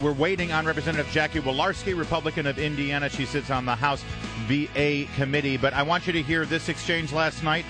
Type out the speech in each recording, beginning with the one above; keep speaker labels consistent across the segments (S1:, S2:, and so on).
S1: We're waiting on Representative Jackie Walorski, Republican of Indiana. She sits on the House VA committee. But I want you to hear this exchange last night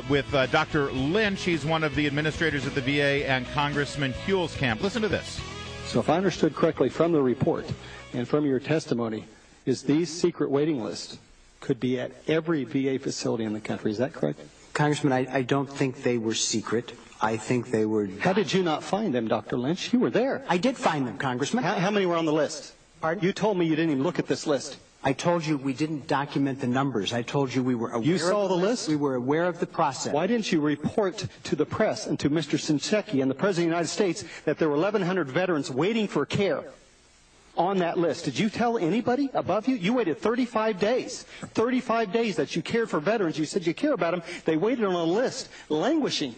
S1: with Dr. Lynch. She's one of the administrators at the VA, and Congressman Hulskamp. Listen to this.
S2: So if I understood correctly from the report and from your testimony, is these secret waiting lists could be at every VA facility in the country. Is that correct?
S3: Congressman, I don't think they were secret. I think they were...
S2: How did you not find them, Dr. Lynch? You were there.
S3: I did find them, Congressman.
S2: How many were on the list?
S3: Pardon?
S2: You told me you didn't even look at this list.
S3: I told you we didn't document the numbers. I told you we were aware.
S2: You saw the list?
S3: We were aware of the process.
S2: Why didn't you report to the press and to Mr. Shinseki and the President of the United States that there were 1,100 veterans waiting for care on that list? Did you tell anybody above you? You waited 35 days. 35 days that you cared for veterans. You said you care about them. They waited on a list, languishing.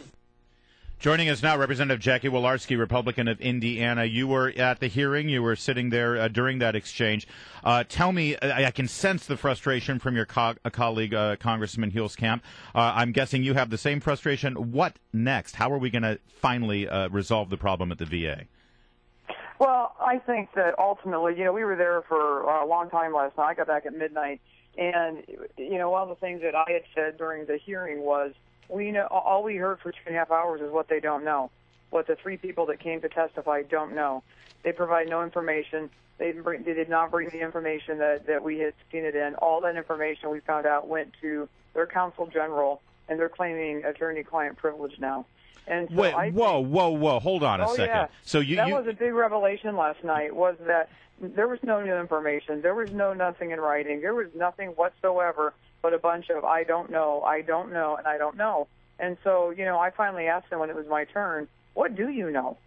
S1: Joining us now, Representative Jackie Walorski, Republican of Indiana. You were at the hearing. You were sitting there during that exchange. Tell me, I can sense the frustration from your colleague, Congressman Hulskamp. I'm guessing you have the same frustration. What next? How are we going to finally resolve the problem at the VA?
S4: Well, I think that ultimately, we were there for a long time last night. I got back at midnight. And, one of the things that I had said during the hearing was, all we heard for 2.5 hours is what they don't know, what the three people that came to testify don't know. They provide no information. They did not bring the information that we had seen it in. All that information we found out went to their counsel general, and they're claiming attorney-client privilege now. And so
S1: Wait, whoa, hold on a second.
S4: Yeah.
S1: So
S4: that was a big revelation last night, was that there was no new information. There was nothing in writing. There was nothing whatsoever but a bunch of I don't know, and I don't know. And so, I finally asked them when it was my turn, what do you know?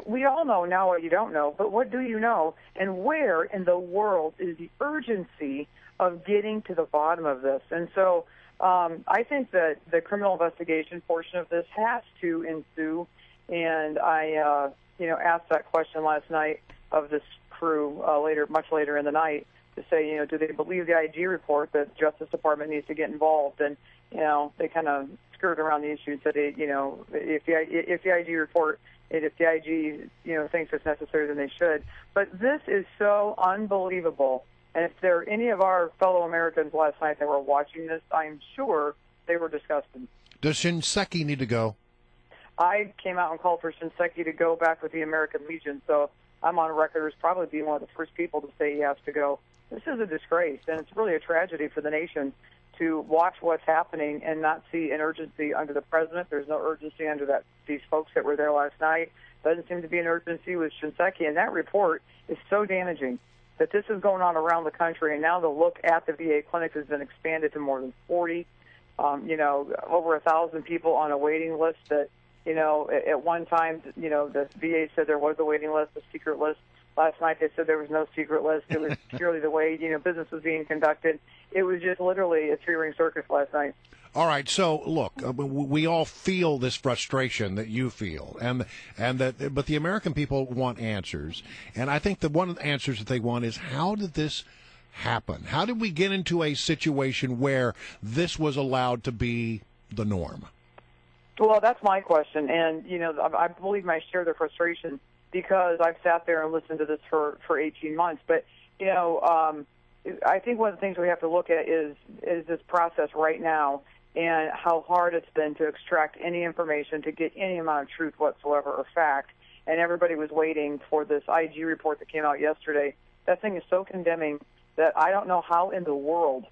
S4: We all know now what you don't know, but what do you know? And where in the world is the urgency of getting to the bottom of this? And so I think that the criminal investigation portion of this has to ensue. And I, asked that question last night of this crew much later in the night, to say, do they believe the IG report that the Justice Department needs to get involved? And, they kind of skirted around the issue and said, if the IG report, if the IG, thinks it's necessary, then they should. But this is so unbelievable. And if there are any of our fellow Americans last night that were watching this, I'm sure they were disgusted.
S5: Does Shinseki need to go?
S4: I came out and called for Shinseki to go back with the American Legion, so I'm on record as probably being one of the first people to say he has to go. This is a disgrace, and it's really a tragedy for the nation to watch what's happening and not see an urgency under the president. There's no urgency under these folks that were there last night. Doesn't seem to be an urgency with Shinseki, and that report is so damaging that this is going on around the country, and now the look at the VA clinics has been expanded to more than 40, over 1,000 people on a waiting list that, at one time, the VA said there was a waiting list, a secret list. Last night they said there was no secret list. It was purely the way, business was being conducted. It was just literally a three-ring circus last night.
S5: All right. So look, we all feel this frustration that you feel, but the American people want answers, and I think that one of the answers that they want is, how did this happen? How did we get into a situation where this was allowed to be the norm?
S4: Well, that's my question, and I believe I share the frustration because I've sat there and listened to this for 18 months. But I think one of the things we have to look at is this process right now and how hard it's been to extract any information, to get any amount of truth whatsoever or fact. And everybody was waiting for this IG report that came out yesterday. That thing is so condemning that I don't know how in the world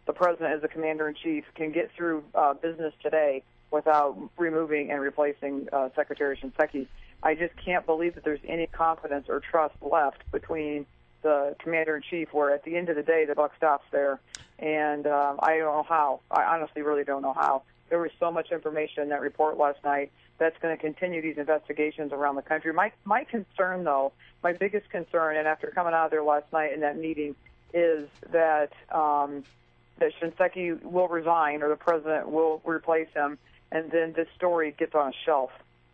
S4: the president, as the commander-in-chief, can get through business today without removing and replacing Secretary Shinseki. I just can't believe that there's any confidence or trust left between the commander-in-chief, where at the end of the day the buck stops there. And I don't know how. I honestly really don't know how. There was so much information in that report last night that's going to continue these investigations around the country. My concern, though, my biggest concern, and after coming out of there last night in that meeting, is that that Shinseki will resign or the president will replace him, and then this story gets on a shelf,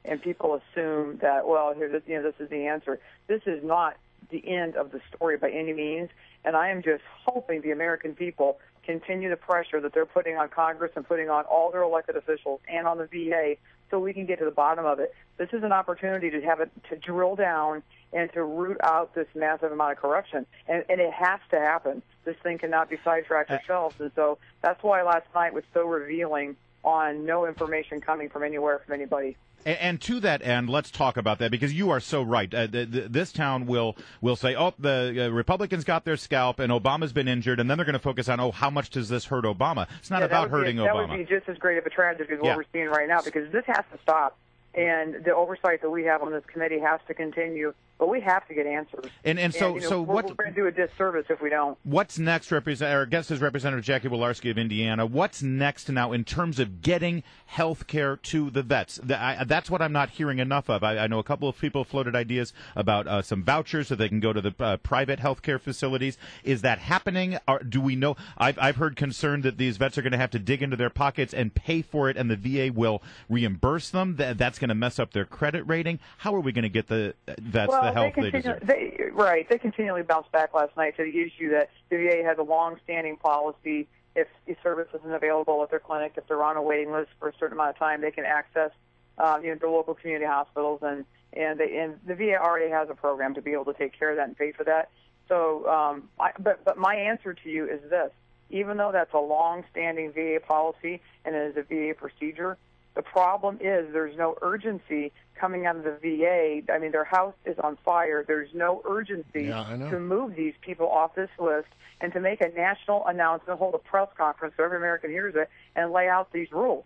S4: and people assume that, well, this is the answer. This is not the end of the story by any means, and I am just hoping the American people continue the pressure that they're putting on Congress and putting on all their elected officials and on the VA so we can get to the bottom of it. This is an opportunity to have it, to drill down and to root out this massive amount of corruption. And it has to happen. This thing cannot be sidetracked or shelved. And so that's why last night was so revealing on no information coming from anywhere from anybody.
S1: And to that end, let's talk about that, because you are so right. This town will say, oh, the Republicans got their scalp and Obama's been injured, and then they're going to focus on, oh, how much does this hurt Obama? It's not about hurting Obama.
S4: That would be just as great of a tragedy as what we're seeing right now, because this has to stop. And the oversight that we have on this committee has to continue, but we have to get answers.
S1: And so
S4: we're going to do a disservice if we don't. What's next,
S1: our guest is Representative Jackie Walorski of Indiana. What's next now in terms of getting health care to the vets? That's what I'm not hearing enough of. I know a couple of people floated ideas about some vouchers so they can go to the private health care facilities. Is that happening? Or do we know? I've heard concern that these vets are going to have to dig into their pockets and pay for it, and the VA will reimburse them. That's going to mess up their credit rating. How are we going to get the vets the health they deserve?
S4: They continually bounced back last night to the issue that the VA has a long-standing policy. If service isn't available at their clinic, if they're on a waiting list for a certain amount of time, they can access the local community hospitals, and the VA already has a program to be able to take care of that and pay for that. So, but my answer to you is this: even though that's a long-standing VA policy and it is a VA procedure, the problem is there's no urgency coming out of the VA. I mean, their house is on fire. There's no urgency to move these people off this list and to make a national announcement, hold a press conference so every American hears it, and lay out these rules.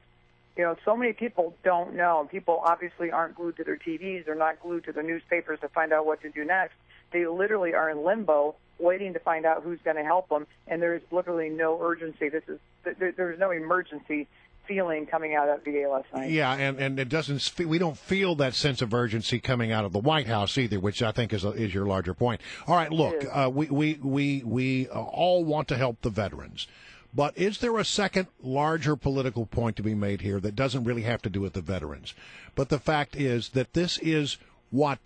S4: So many people don't know. People obviously aren't glued to their TVs. They're not glued to their newspapers to find out what to do next. They literally are in limbo waiting to find out who's going to help them, and there's literally no urgency. There's no emergency feeling coming out of VA last night.
S5: Yeah, and it doesn't. We don't feel that sense of urgency coming out of the White House either, which I think is your larger point. All right, look, we all want to help the veterans, but is there a second larger political point to be made here that doesn't really have to do with the veterans? But the fact is that this is what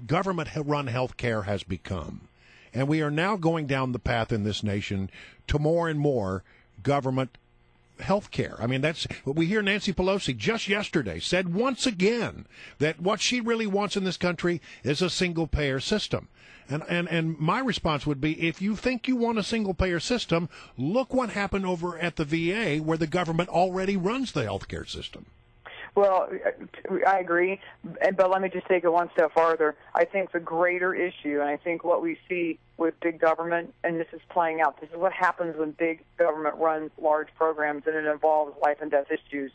S5: government-run health care has become, and we are now going down the path in this nation to more and more government health care. I mean, that's what we hear. Nancy Pelosi just yesterday said once again that what she really wants in this country is a single-payer system. And my response would be, if you think you want a single-payer system, look what happened over at the VA, where the government already runs the health care system.
S4: Well, I agree, but let me just take it one step farther. I think the greater issue, and I think what we see with big government, and this is playing out, this is what happens when big government runs large programs and it involves life and death issues,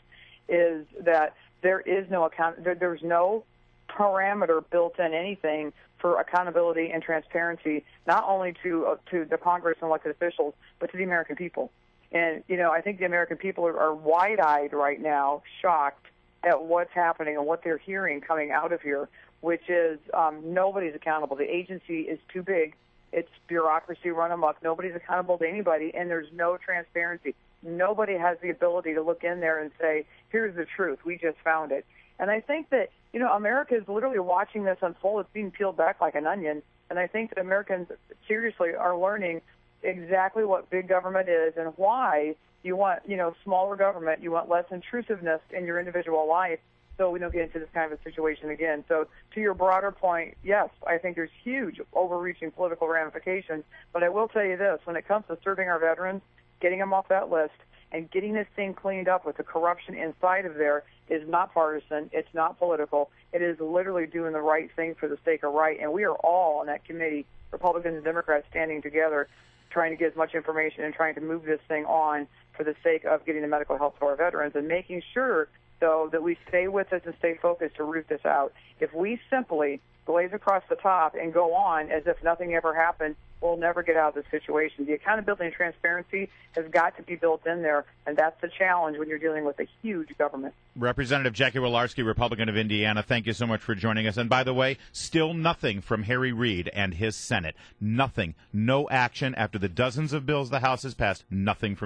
S4: is that there is no there's no parameter built in anything for accountability and transparency, not only to the Congress and elected officials, but to the American people. And, I think the American people are wide-eyed right now, shocked at what's happening and what they're hearing coming out of here, which is nobody's accountable. The agency is too big. It's bureaucracy run amok. Nobody's accountable to anybody, and there's no transparency. Nobody has the ability to look in there and say, here's the truth. We just found it. And I think that, America is literally watching this unfold. It's being peeled back like an onion. And I think that Americans seriously are learning exactly what big government is and why you want, smaller government. You want less intrusiveness in your individual life so we don't get into this kind of a situation again. So to your broader point, yes, I think there's huge overreaching political ramifications. But I will tell you this, when it comes to serving our veterans, getting them off that list, and getting this thing cleaned up with the corruption inside of there is not partisan. It's not political. It is literally doing the right thing for the sake of right. And we are all on that committee, Republicans and Democrats, standing together, trying to get as much information and trying to move this thing on for the sake of getting the medical health to our veterans and making sure, though, that we stay with us and stay focused to root this out. If we simply glaze across the top and go on as if nothing ever happened, we'll never get out of this situation. The accountability and transparency has got to be built in there, and that's the challenge when you're dealing with a huge government.
S1: Representative Jackie Walorski, Republican of Indiana, thank you so much for joining us. And by the way, still nothing from Harry Reid and his Senate. Nothing. No action after the dozens of bills the House has passed. Nothing from